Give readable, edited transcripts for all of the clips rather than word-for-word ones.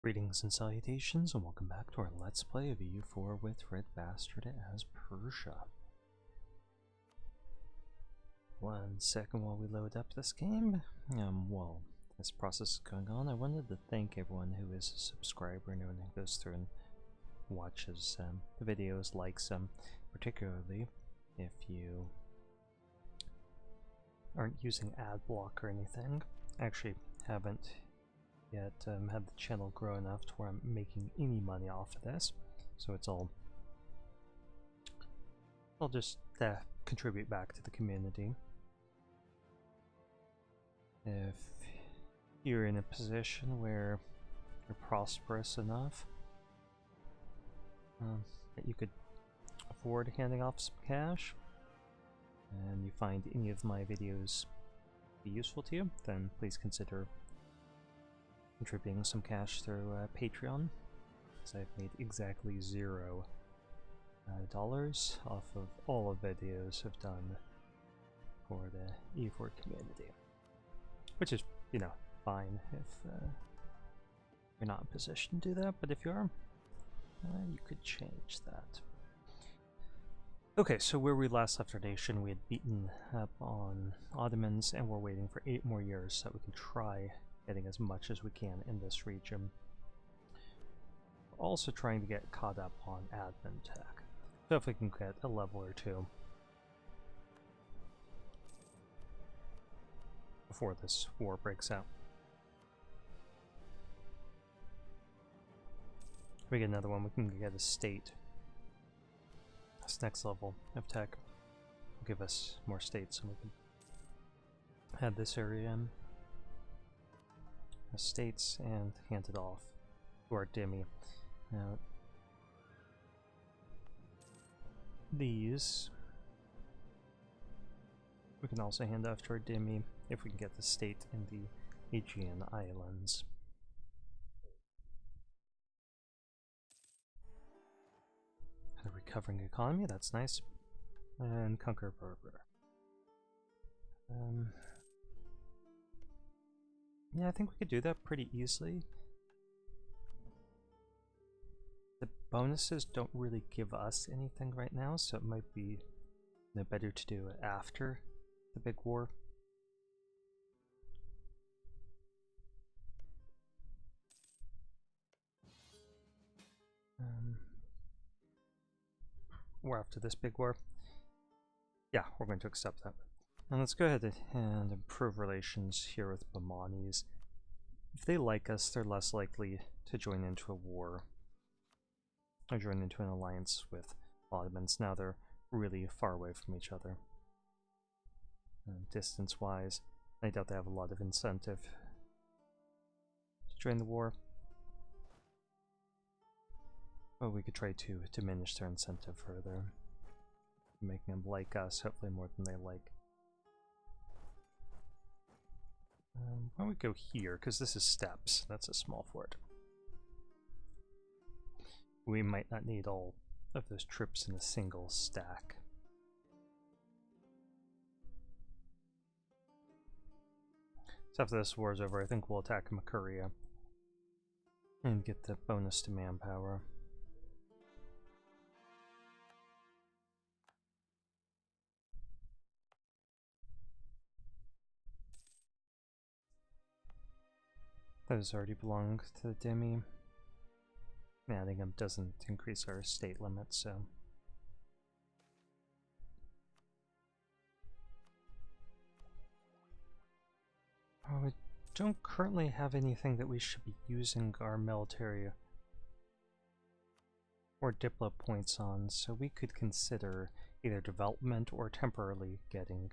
Greetings and salutations, and welcome back to our Let's Play of EU4 with RedBstrd as Persia. 1 second while we load up this game. While this process is going on, I wanted to thank everyone who is a subscriber and everyone who goes through and watches the videos, likes them, particularly if you aren't using ad block or anything. I actually haven't yet had the channel grow enough to where I'm making any money off of this, so I'll just contribute back to the community. If you're in a position where you're prosperous enough that you could afford handing off some cash, and you find any of my videos be useful to you, then please consider contributing some cash through Patreon, because I've made exactly $0 off of all of the videos I've done for the EU4 community, which is, you know, fine if you're not in a position to do that, but if you are, you could change that. Okay, so where we last left our nation, we had beaten up on Ottomans, and we're waiting for 8 more years so that we can try getting as much as we can in this region. We're also trying to get caught up on admin tech, so if we can get a level or 2 before this war breaks out. If we get another one, we can get a state. This next level of tech will give us more states, and we can add this area in states and hand it off to our Dhimmi. Now, these we can also hand off to our Dhimmi if we can get the state in the Aegean Islands. And a recovering economy, that's nice. And conquer Berber. Yeah, I think we could do that pretty easily. The bonuses don't really give us anything right now, so it might be better to do it after the big war. Or after this big war. Yeah, we're going to accept that. And let's go ahead and improve relations here with Bamanis. If they like us, they're less likely to join into a war or join into an alliance with Ottomans. Now they're really far away from each other. Distance-wise, I doubt they have a lot of incentive to join the war. But we could try to diminish their incentive further, making them like us, hopefully more than they like. Why don't we go here, because this is steppes. That's a small fort. We might not need all of those troops in a single stack. So after this war is over, I think we'll attack Makuria and get the bonus to manpower. Those already belong to the Dhimmi. Adding them doesn't increase our state limit, so. We don't currently have anything that we should be using our military or diplo points on, so we could consider either development or temporarily getting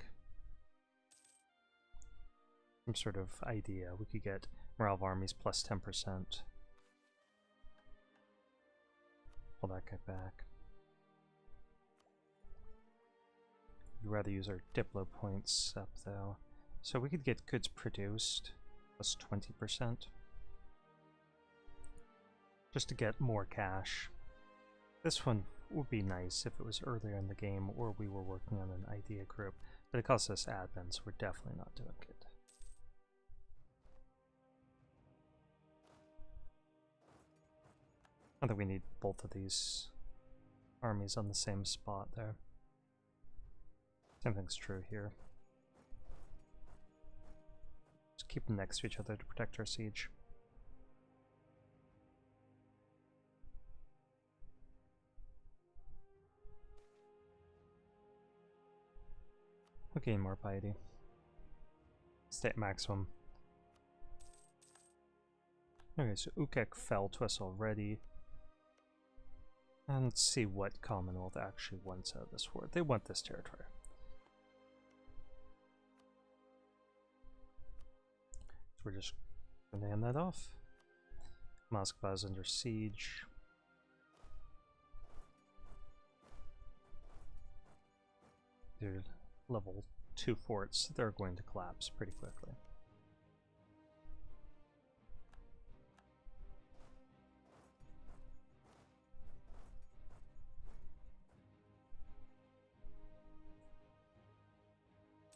some sort of idea. We could get morale of armies plus 10%. Pull that guy back. We'd rather use our diplo points up though. So we could get goods produced plus 20%. Just to get more cash. This one would be nice if it was earlier in the game or we were working on an idea group, but it costs us admin, so we're definitely not doing it. Not that we need both of these armies on the same spot there. Same thing's true here. Just keep them next to each other to protect our siege. We'll gain more piety. Stay at maximum. Okay, so Ukek fell to us already. And let's see what Commonwealth actually wants out of this war. They want this territory. So we're just going to hand that off. Moskva is under siege. They're level 2 forts. They're going to collapse pretty quickly.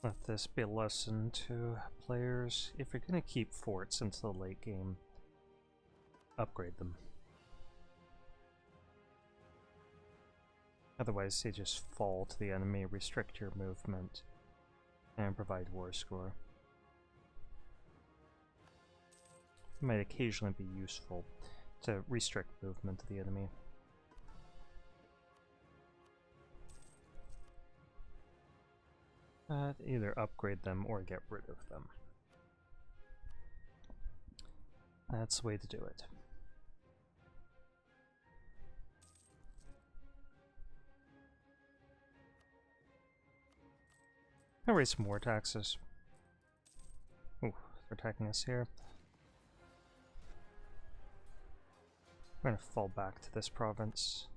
Let this be a lesson to players. If you're going to keep forts into the late game, upgrade them. Otherwise, they just fall to the enemy, restrict your movement, and provide war score. It might occasionally be useful to restrict movement to the enemy. Either upgrade them or get rid of them. That's the way to do it. I'll raise some more taxes. Ooh, they're attacking us here. We're gonna fall back to this province.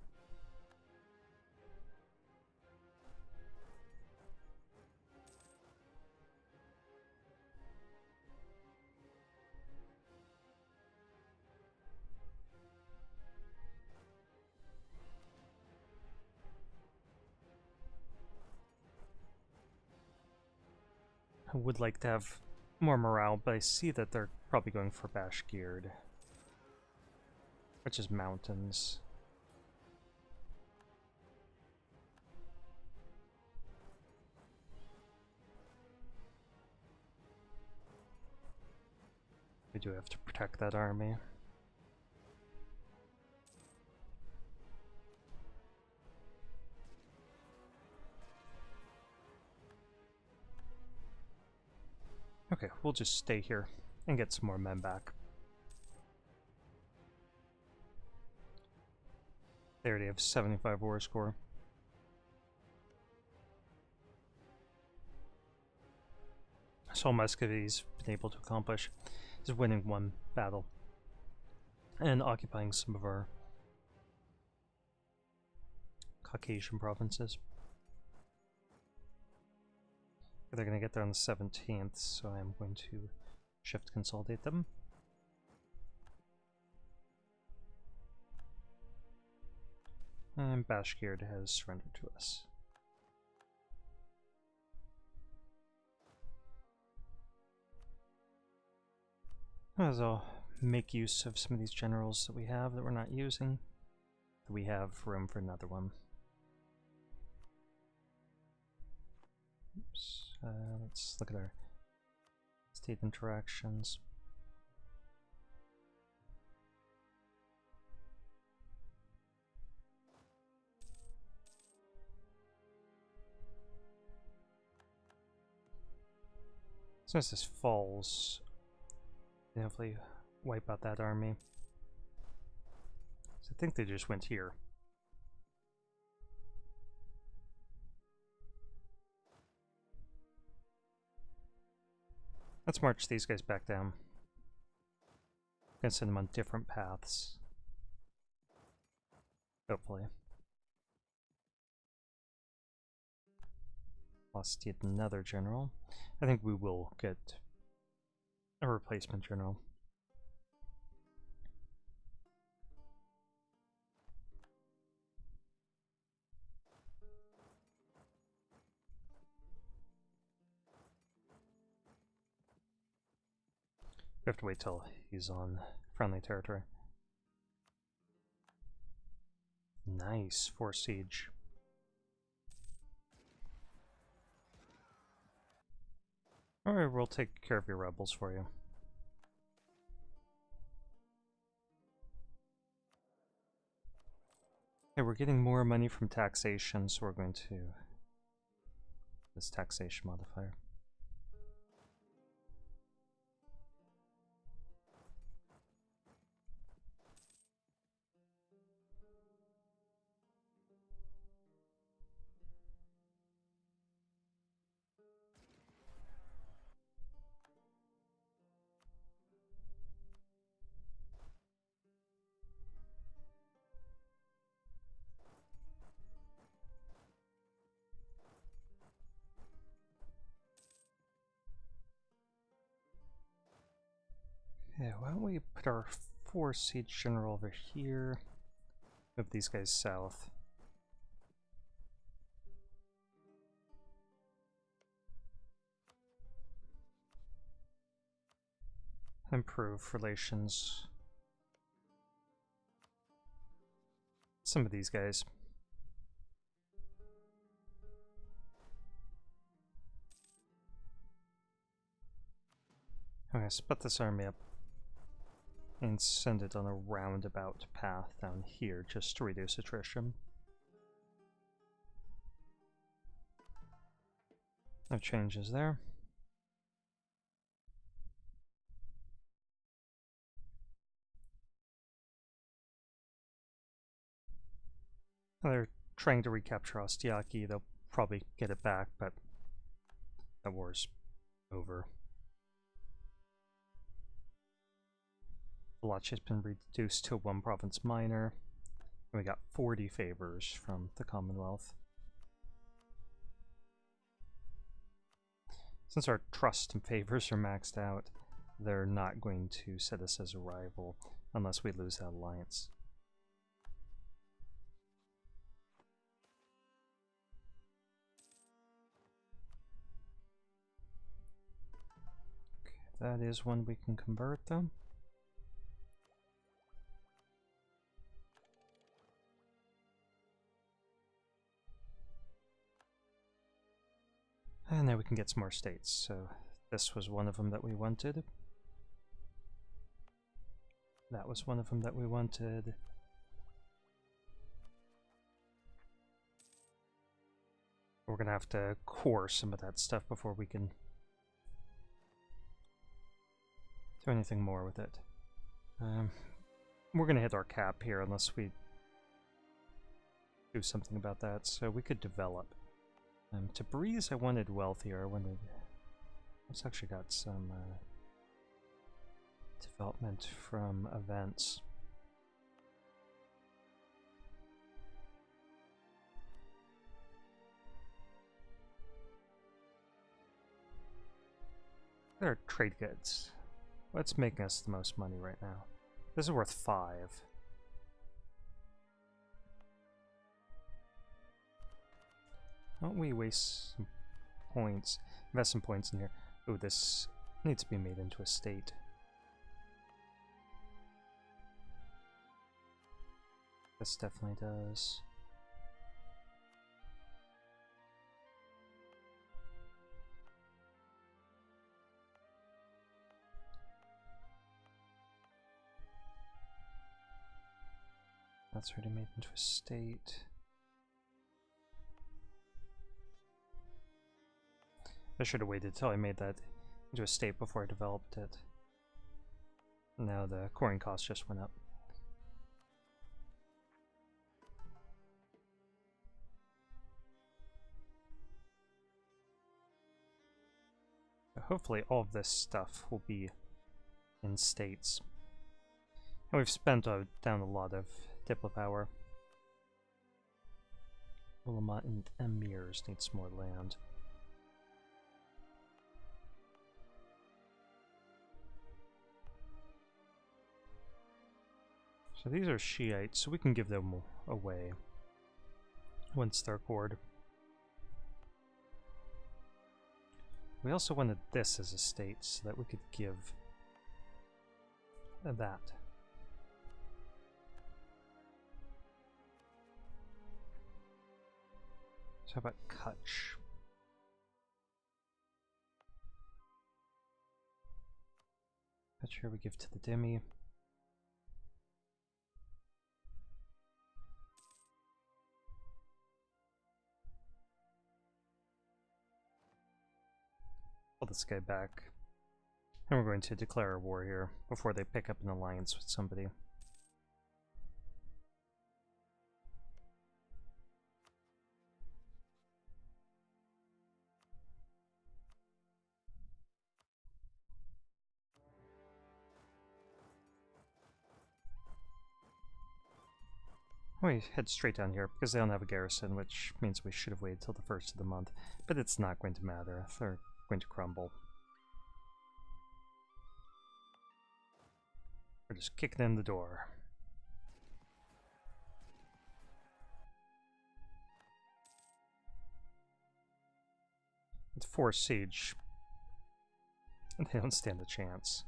I would like to have more morale, but I see that they're probably going for Bashgird, which is mountains. We do have to protect that army. Okay, we'll just stay here and get some more men back. They already have 75 war score. So all Muscovy's been able to accomplish is winning one battle and occupying some of our Caucasian provinces. They're going to get there on the 17th, so I'm going to shift consolidate them. And Bashgird has surrendered to us. I'll make use of some of these generals that we have that we're not using. We have room for another one. Oops. Let's look at our state interactions. Since this falls, they hopefully wipe out that army. So I think they just went here. Let's march these guys back down. I'm gonna send them on different paths. Hopefully. Lost yet another general. I think we will get a replacement general. We have to wait till he's on friendly territory. Nice, force siege. Alright, we'll take care of your rebels for you. Okay, we're getting more money from taxation, so we're going to this taxation modifier. Yeah, why don't we put our force siege general over here, move these guys south. Improve relations. Some of these guys. Okay, split this army up and send it on a roundabout path down here just to reduce attrition. No changes there. They're trying to recapture Ostiaki. They'll probably get it back, but that war's over. Vlach has been reduced to 1 province minor. And we got 40 favors from the Commonwealth. Since our trust and favors are maxed out, they're not going to set us as a rival unless we lose that alliance. Okay, that is one we can convert them. And now we can get some more states, so this was one of them that we wanted. That was one of them that we wanted. We're gonna have to core some of that stuff before we can do anything more with it. We're gonna hit our cap here unless we do something about that, so we could develop. Tabriz, I wanted wealthier. I wanted. It's actually got some development from events. They're trade goods. What's making us the most money right now? This is worth 5. Why don't we waste some points, invest some points in here. Ooh, this needs to be made into a state. This definitely does. That's already made into a state. I should have waited till I made that into a state before I developed it. Now the coring cost just went up. Hopefully all of this stuff will be in states. And we've spent down a lot of Diplo power. Ulama and Emirs need some more land. So these are Shiites, so we can give them away once they're cored. We also wanted this as a state so that we could give that. So how about Kutch? Kutch here we give to the Demi. Pull this guy back. And we're going to declare a war here before they pick up an alliance with somebody. We head straight down here because they don't have a garrison, which means we should have waited till the first of the month. But it's not going to matter. They're going to crumble. We're just kicking in the door. It's forced siege. And they don't stand a chance.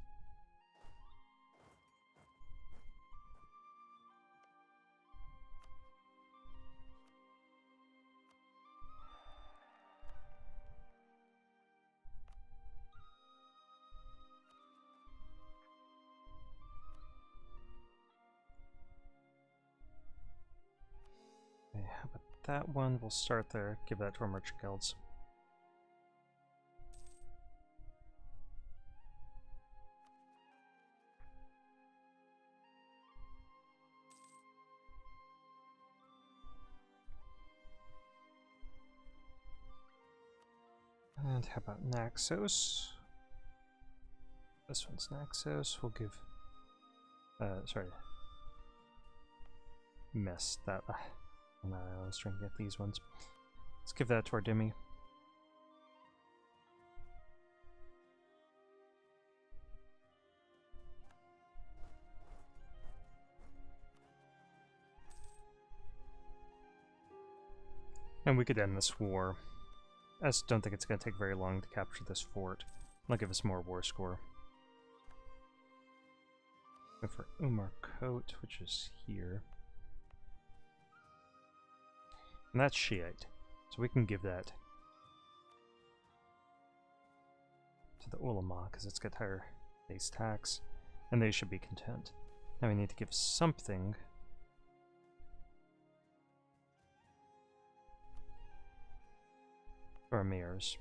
Okay, how about that one? We'll start there, give that to our merchant guilds. And how about Naxos? This one's Naxos. We'll give... sorry. Missed that. No, I was trying to get these ones. Let's give that to our Demi. And we could end this war. I just don't think it's going to take very long to capture this fort. They'll give us more war score. Go for Umarkot, which is here. And that's Shiite, so we can give that to the Ulama, because it's got higher base tax, and they should be content. Now we need to give something to our mayors.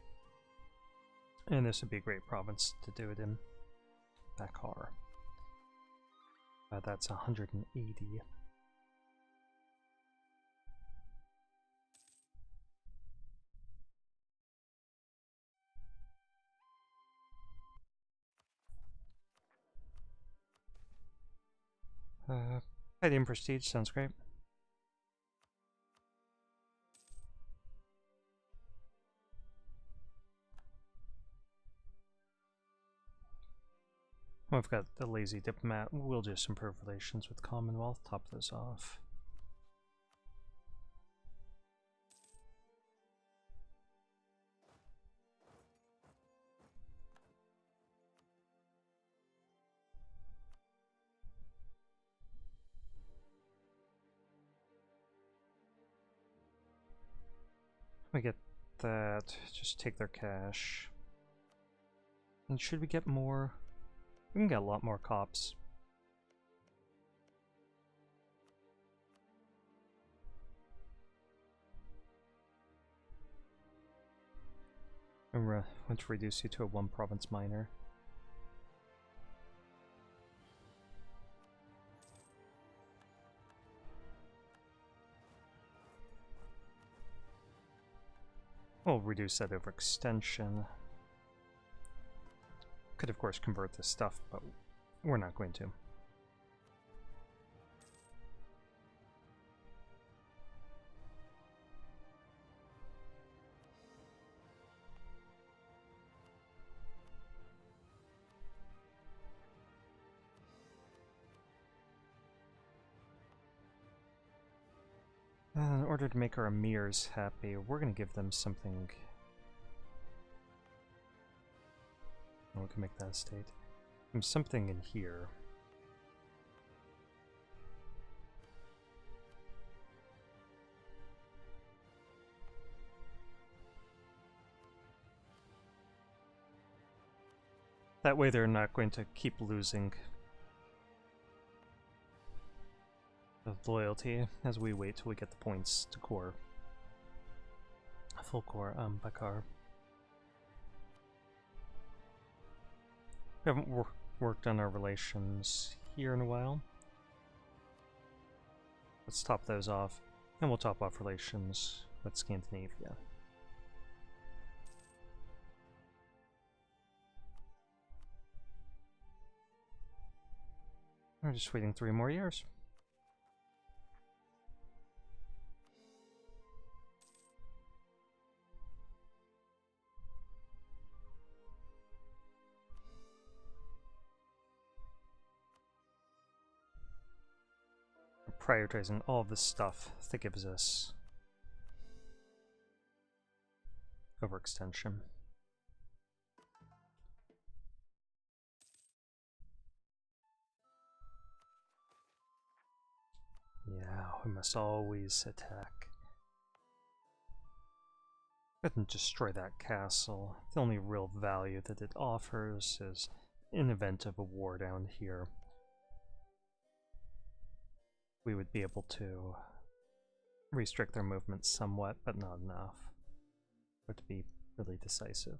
And this would be a great province to do it in. Bakar. That's 180. Palladium Prestige sounds great. We've got the Lazy Diplomat. We'll just improve relations with Commonwealth. Top those off. We get that. Just take their cash. And should we get more? We can get a lot more cops. I want to reduce you to a one province minor. We'll reduce that overextension. Could of course convert this stuff, but we're not going to. In order to make our emirs happy, we're going to give them something. We can make that a state. Something in here. That way they're not going to keep losing the loyalty as we wait till we get the points to core. Full core, Bakar. We haven't worked on our relations here in a while. Let's top those off, and we'll top off relations with Scandinavia. We're just waiting 3 more years. Prioritizing all of this stuff that gives us overextension. Yeah, we must always attack. Go ahead and destroy that castle. The only real value that it offers is in event of a war down here. We would be able to restrict their movement somewhat, but not enough for it to be really decisive.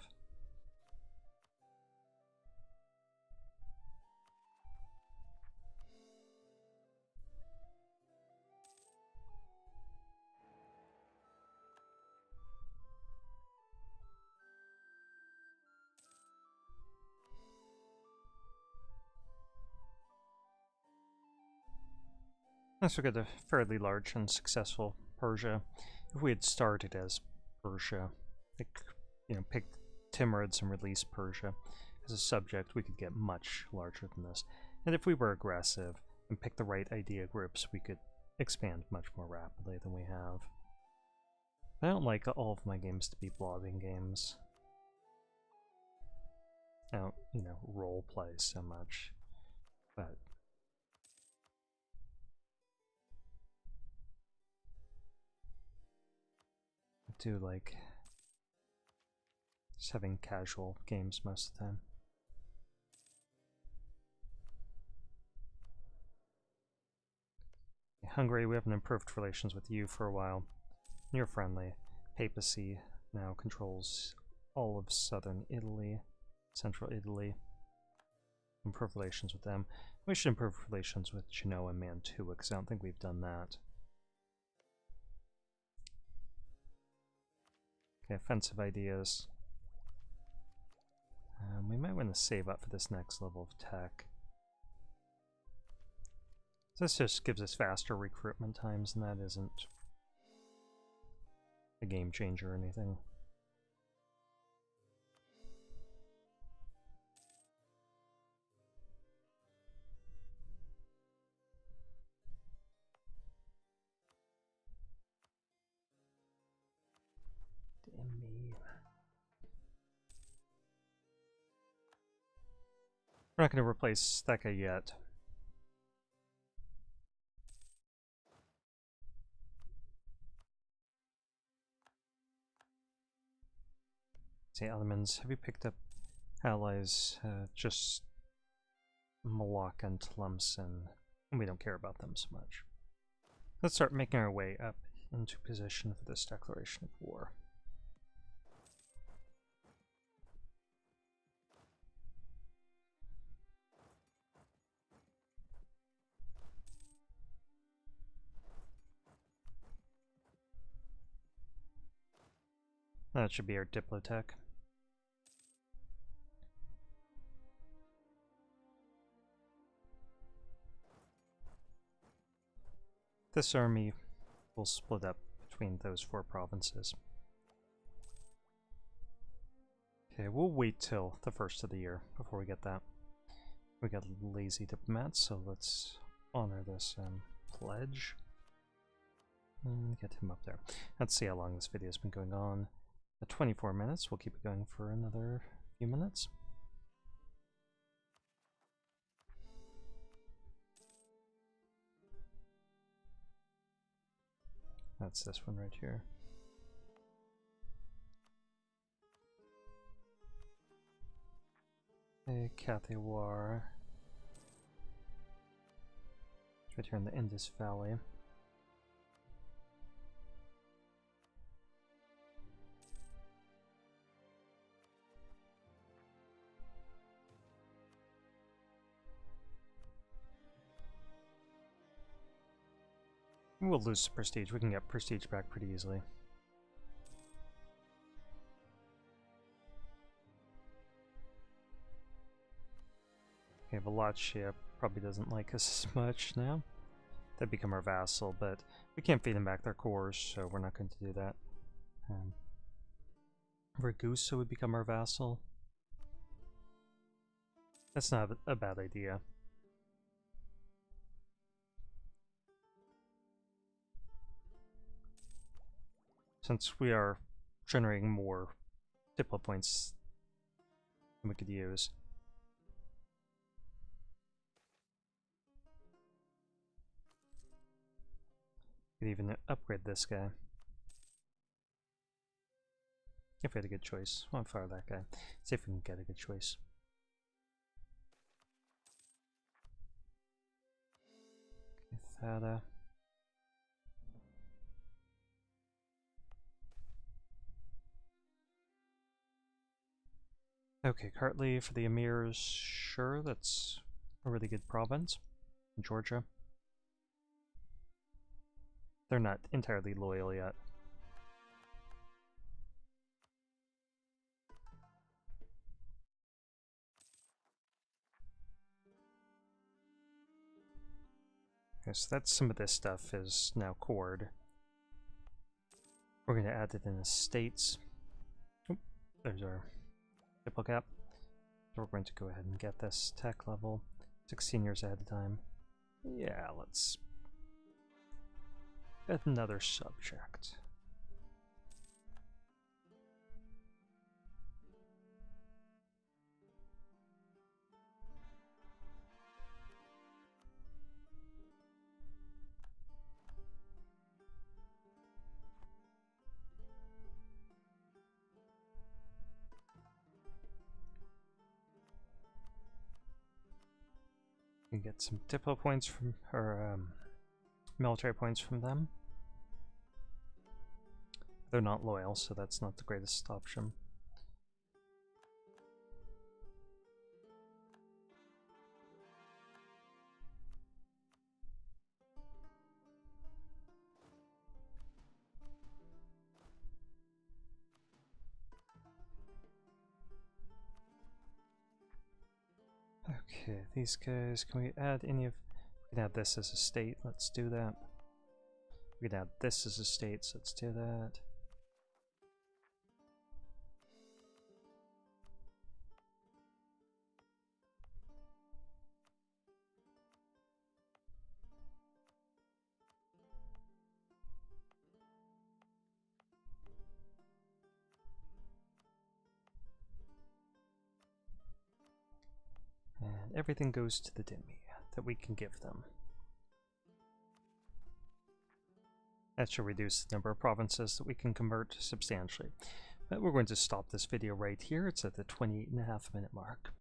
Let's look at a fairly large and successful Persia. If we had started as Persia, like, picked Timurids and released Persia as a subject, we could get much larger than this. And if we were aggressive and picked the right idea groups, we could expand much more rapidly than we have. I don't like all of my games to be blobbing games. I don't, role play so much, but I do like just having casual games most of the time. Hungary, we haven't improved relations with you for a while. You're friendly. Papacy now controls all of southern Italy, central Italy. Improve relations with them. We should improve relations with Genoa and Mantua, because I don't think we've done that. Okay, offensive ideas. We might want to save up for this next level of tech. This just gives us faster recruitment times, and that isn't a game changer or anything. Damn me. We're not going to replace that guy yet. Say, Ottomans, have you picked up allies? Just Malacca and Tlemcen. We don't care about them so much. Let's start making our way up into position for this declaration of war. That should be our Diplotech. This army will split up between those 4 provinces. Okay, we'll wait till the first of the year before we get that. We got lazy diplomats, so let's honor this pledge. And get him up there. Let's see how long this video has been going on. At 24 minutes, we'll keep it going for another few minutes. That's this one right here. Okay, Cathay War. It's right here in the Indus Valley. We'll lose prestige. We can get prestige back pretty easily. Okay, Wallachia probably doesn't like us as much now. They become our vassal, but we can't feed them back their cores, so we're not going to do that. Ragusa would become our vassal. That's not a bad idea. Since we are generating more diplo points than we could use. Could even upgrade this guy. If we had a good choice. I want to fire that guy. See if we can get a good choice. Okay, Thada. Okay, Kartli for the Emirs. Sure, that's a really good province in Georgia. They're not entirely loyal yet. Okay, so that's some of this stuff is now cored. We're going to add it in the states. Oop, there's our diplo cap. So we're going to go ahead and get this tech level 16 years ahead of time. Yeah, let's add another subject. We get some diplo points from, or military points from them. They're not loyal, so that's not the greatest option. Okay, these guys, can we add any of... We can add this as a state, let's do that. We can add this as a state, so let's do that. And everything goes to the Dhimmi that we can give them. That should reduce the number of provinces that we can convert substantially. But we're going to stop this video right here. It's at the 28.5-minute mark.